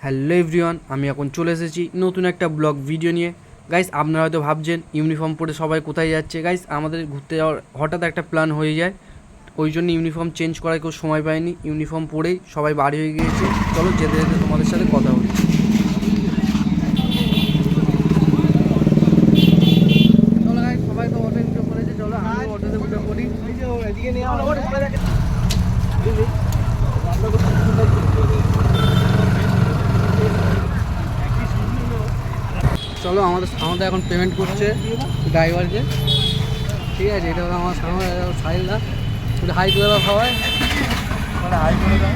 Hello everyone, আমি এখন চলে এসেছি নতুন একটা ব্লগ ভিডিও নিয়ে। গাইস, আপনারা হয়তো ভাবছেন ইউনিফর্ম পরে সবাই কোথায় যাচ্ছে। গাইস, আমাদের ঘুরতে যাওয়ার হঠাৎ একটা প্ল্যান হয়ে যায়, ওই জন্য ইউনিফর্ম চেঞ্জ করার কেউ সময় পায়নি। ইউনিফর্ম পরেই সবাই বাড়ি হয়ে গিয়েছে। চলো যেতে যেতে তোমাদের সাথে কথা বলি। চলো গাইস, সবাই তো অটো উঠে পড়েছে, চলো আমি অটোতে উঠে পড়ি। চলো আমাদের এখন পেমেন্ট করছে ড্রাইভারকে, ঠিক আছে। এটা হলো আমার সামনে সাইলদা, একটু হাই করে দাও সবাই, হাই করে দাও,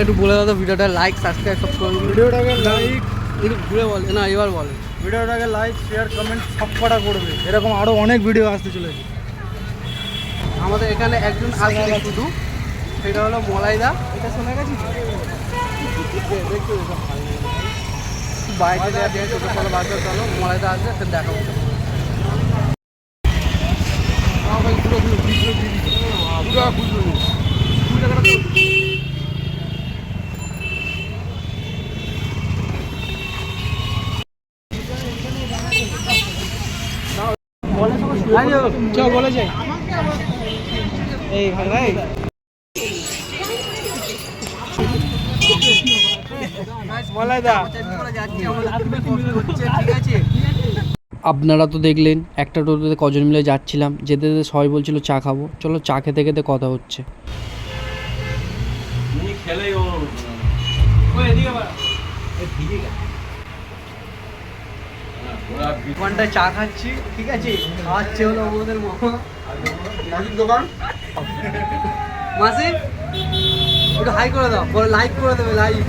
একটু বলে দাও তো ভিডিওটা লাইক সাবস্ক্রাইব সব করে। ভিডিওটাকে লাইক একটু ঘুরে বলে না, এবার বলে ভিডিওটাকে লাইক শেয়ার কমেন্ট সব কটা করবে, এরকম আরও অনেক ভিডিও আসতে চলেছে। আমাদের এখানে একজন আসবে শুধু, সেটা হলো মলাইদা। এটা শোনা গেছি বাইরে দিয়ে ছোটো চলো বাসে, চলো মলাইদা আসবে, ফের দেখা হচ্ছে। চল বলে যাই এই ভাই আপনারা তো দেখলেন একটা টোটোতে কজন মিলে যাচ্ছিলাম, যেতে যেতে সবাই বলছিল চা খাবো। চলো চা খেতে খেতে কথা হচ্ছে। দোকানটায় চা খাচ্ছি, ঠিক আছে। খাওয়াচ্ছে হলো আমাদের মামা দোকান। মাসি একটু হাই করে দাও, লাইক করে দেবে, লাইক।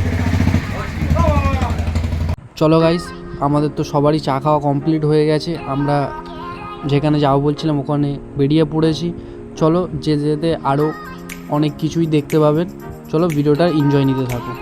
চলো গাইস, আমাদের তো সবারই চা খাওয়া কমপ্লিট হয়ে গেছে। আমরা যেখানে যাবো বলছিলাম ওখানে বেরিয়ে পড়েছি। চলো যেতে যেতে আরও অনেক কিছুই দেখতে পাবেন। চলো ভিডিওটা এনজয় নিতে থাকো।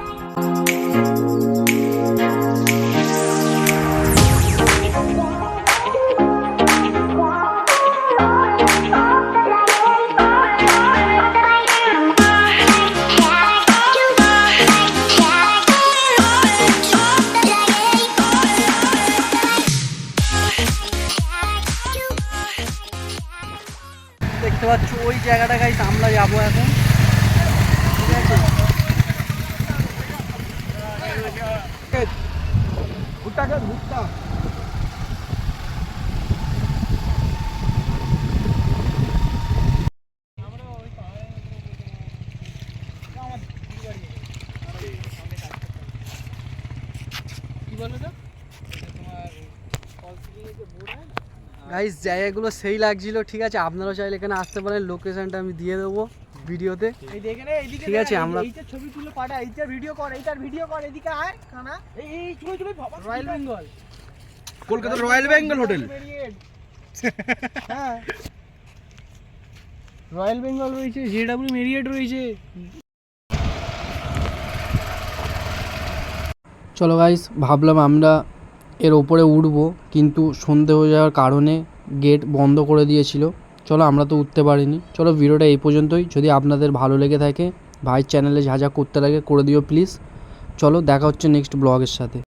দেখতে পাচ্ছ ওই জায়গাটা গাইস আমরা যাবো এখন, ঠিক আছে। ভুট্টা গাইস, জায়গাগুলো সেই লাগছিল, ঠিক আছে। আপনারাও চাইলে এখানে আসতে পারেন, লোকেশনটা আমি দিয়ে দেবো ভিডিওতে, ঠিক আছে। আমরা ছবি তুলে পাঠা, এইটার ভিডিও কর, এদিকে আয় কানা, এই ছবি তুলে royal Bengal, Kolkata royal Bengal hotel. হ্যাঁ, রয়্যাল বেঙ্গল রয়েছে, জেডব্লিউ মেরিয়েট রয়েছে। চলো গাইস, ভাবলাম আমরা এর ওপরে উঠবো, কিন্তু সন্ধে হয়ে যাওয়ার কারণে গেট বন্ধ করে দিয়েছিল। চলো আমরা তো উঠতে পারিনি। চলো ভিডিওটা এই পর্যন্তই। যদি আপনাদের ভালো লেগে থাকে, ভাইয়ের চ্যানেলে যা যা করতে লাগে করে দিও প্লিজ। চলো দেখা হচ্ছে নেক্সট ব্লগের সাথে।